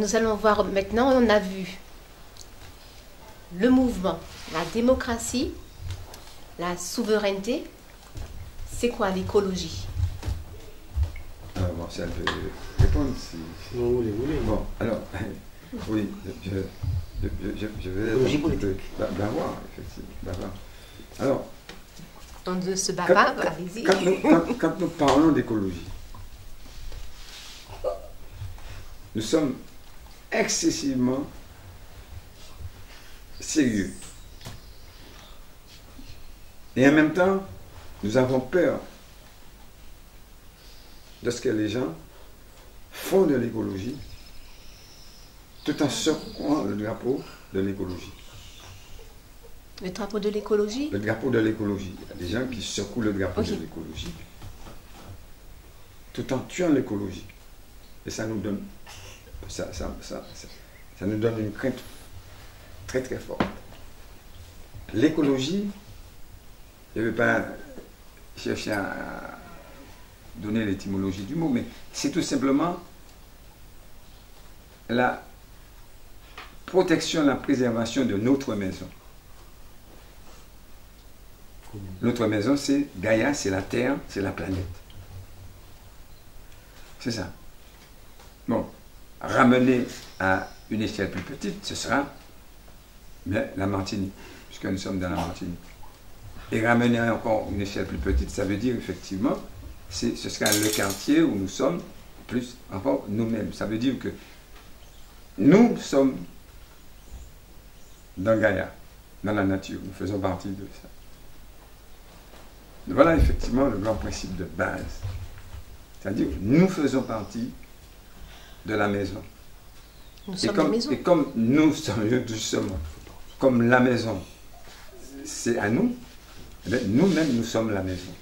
nous allons voir maintenant, on a vu le mouvement, la démocratie, la souveraineté. C'est quoi l'écologie? Alors, bon, ça peut répondre si vous voulez. Bon, alors, oui, je vais L'écologie politique. Bavard, effectivement. Bavard. Alors, On ne se bat pas, allez-y. quand nous parlons d'écologie, nous sommes excessivement sérieux. Et en même temps, nous avons peur de ce que les gens font de l'écologie tout en secouant le drapeau de l'écologie. Le drapeau de l'écologie? Le drapeau de l'écologie. Il y a des gens qui secouent le drapeau de l'écologie tout en tuant l'écologie. Et ça nous donne ça nous donne une crainte très très forte. L'écologie, je ne vais pas chercher à donner l'étymologie du mot, mais c'est tout simplement la protection, la préservation de notre maison. Notre maison, c'est Gaïa, c'est la Terre, c'est la planète. C'est ça. Bon, ramener à une échelle plus petite, ce sera la Martinique, puisque nous sommes dans la Martinique. Et ramener à encore une échelle plus petite, ça veut dire effectivement, ce sera le quartier où nous sommes, plus encore nous-mêmes. Ça veut dire que nous sommes dans Gaïa, dans la nature, nous faisons partie de ça. Voilà effectivement le grand principe de base. C'est-à-dire que nous faisons partie de la maison. Nous sommes la maison. Et comme nous sommes justement, comme la maison, c'est à nous, nous-mêmes nous sommes la maison.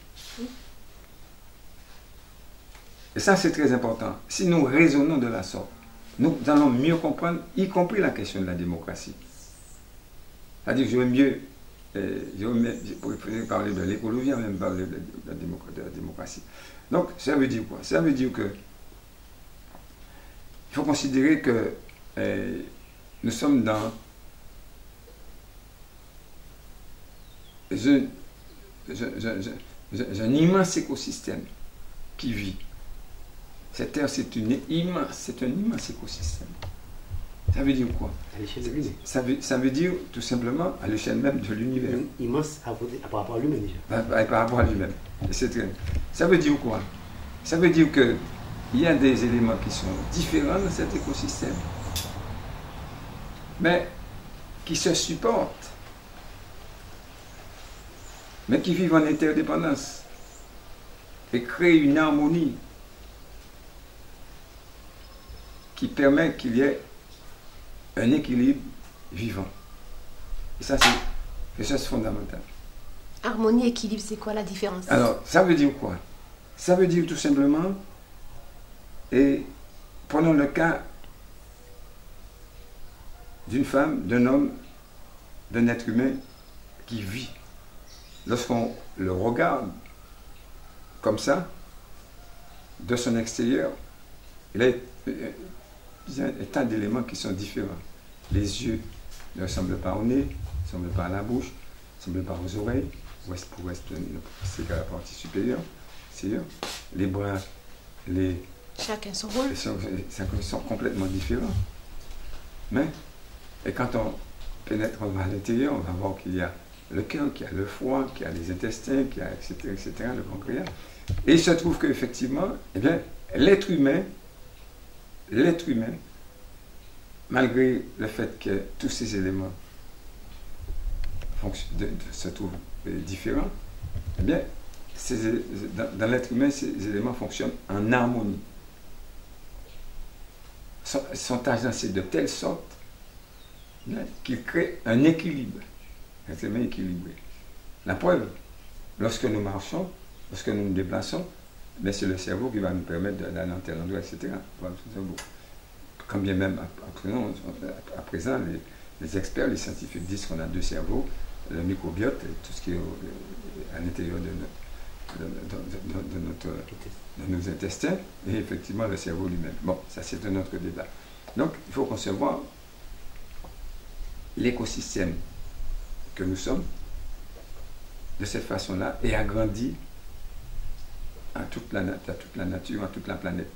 Et ça c'est très important. Si nous raisonnons de la sorte, nous allons mieux comprendre, y compris la question de la démocratie. C'est-à-dire que je pourrais parler de l'écologie, même parler de la démocratie. Donc, ça veut dire quoi? Ça veut dire que il faut considérer que nous sommes dans un immense écosystème qui vit. Cette Terre, c'est un immense écosystème. Ça veut dire quoi? À l'échelle de l'humain. Ça veut dire tout simplement à l'échelle même de l'univers. Immense par rapport à l'humain déjà. Par rapport à lui-même. Ça veut dire quoi? Ça veut dire qu'il y a des éléments qui sont différents dans cet écosystème, mais qui se supportent, mais qui vivent en interdépendance et créent une harmonie qui permet qu'il y ait un équilibre vivant. Et ça, c'est quelque chose de fondamental. Harmonie, équilibre, c'est quoi la différence? Alors, ça veut dire quoi? Ça veut dire tout simplement, et prenons le cas d'une femme, d'un homme, d'un être humain qui vit. Lorsqu'on le regarde comme ça, de son extérieur, il y a un tas d'éléments qui sont différents. Les yeux ne ressemblent pas au nez, ne ressemblent pas à la bouche, ne ressemblent pas aux oreilles, c'est la partie supérieure. Les bras, chacun son rôle. sont complètement différents. Mais, et quand on pénètre à l'intérieur, on va voir qu'il y a le cœur, qu'il y a le foie, qu'il y a les intestins, qu'il y a etc., le pancréas. Et il se trouve qu'effectivement, eh bien, l'être humain, malgré le fait que tous ces éléments se trouvent différents, eh bien, dans l'être humain, ces éléments fonctionnent en harmonie. Sont agencés de telle sorte qu'ils créent un équilibre. Un être humain équilibré. La preuve, lorsque nous marchons, lorsque nous nous déplaçons, c'est le cerveau qui va nous permettre d'aller en tel endroit, etc. Quand bien même, à présent, les experts, les scientifiques disent qu'on a deux cerveaux, le microbiote, et tout ce qui est à l'intérieur de nos intestins, et effectivement le cerveau lui-même. Bon, ça c'est un autre débat. Donc, il faut concevoir l'écosystème que nous sommes de cette façon-là et agrandir à toute la nature, à toute la planète.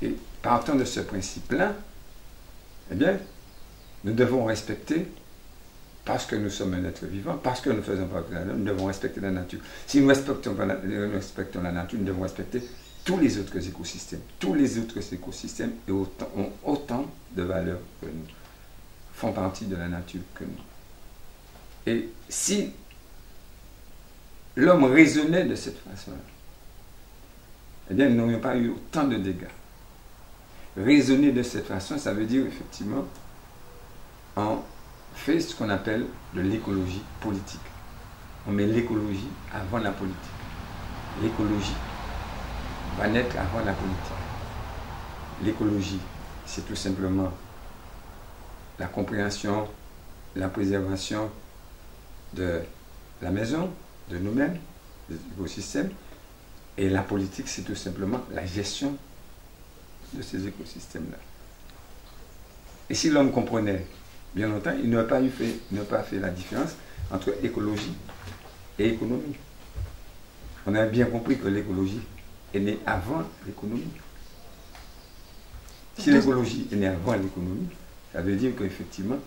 Et partant de ce principe-là, eh bien, nous devons respecter, parce que nous sommes un être vivant, parce que nous faisons partie de la nature, nous devons respecter la nature. Si nous respectons la nature, nous devons respecter tous les autres écosystèmes. Tous les autres écosystèmes ont autant de valeur que nous, font partie de la nature que nous. Et si l'homme raisonnait de cette façon-là, eh bien, nous n'aurions pas eu autant de dégâts. Raisonner de cette façon, ça veut dire effectivement, on fait ce qu'on appelle de l'écologie politique. On met l'écologie avant la politique. L'écologie va naître avant la politique. L'écologie, c'est tout simplement la compréhension, la préservation de la maison, de nous-mêmes, de l'écosystème. Et la politique, c'est tout simplement la gestion de ces écosystèmes-là. Et si l'homme comprenait, bien longtemps, il n'aurait pas fait la différence entre écologie et économie. On a bien compris que l'écologie est née avant l'économie. Si l'écologie est née avant l'économie, ça veut dire qu'effectivement,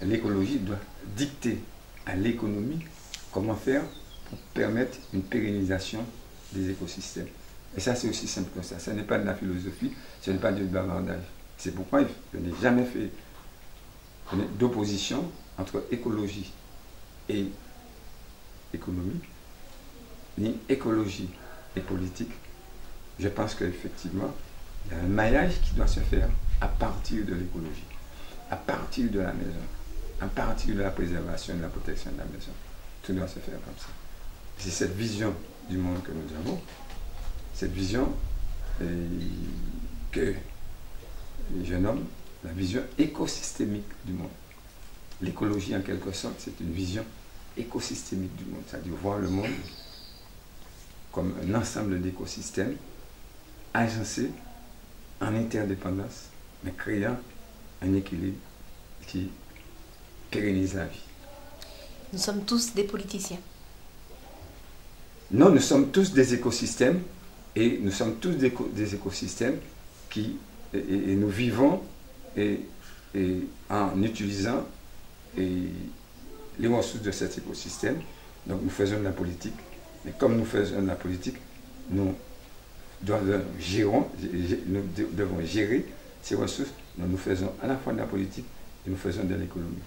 l'écologie doit dicter à l'économie comment faire pour permettre une pérennisation des écosystèmes. Et ça, c'est aussi simple que ça. Ce n'est pas de la philosophie, ce n'est pas du bavardage. C'est pourquoi je n'ai jamais fait d'opposition entre écologie et économie, ni écologie et politique. Je pense qu'effectivement, il y a un maillage qui doit se faire à partir de l'écologie, à partir de la maison, à partir de la préservation et de la protection de la maison. Tout doit se faire comme ça. C'est cette vision du monde que nous avons, cette vision que je nomme la vision écosystémique du monde. L'écologie, en quelque sorte, c'est une vision écosystémique du monde, c'est-à-dire voir le monde comme un ensemble d'écosystèmes agencés en interdépendance, mais créant un équilibre qui pérennise la vie. Nous sommes tous des politiciens. Non, nous sommes tous des écosystèmes et nous sommes tous des écosystèmes qui, et nous vivons et en utilisant les ressources de cet écosystème. Donc nous faisons de la politique, mais comme nous faisons de la politique, nous devons gérer ces ressources. Donc nous faisons à la fois de la politique et nous faisons de l'économie.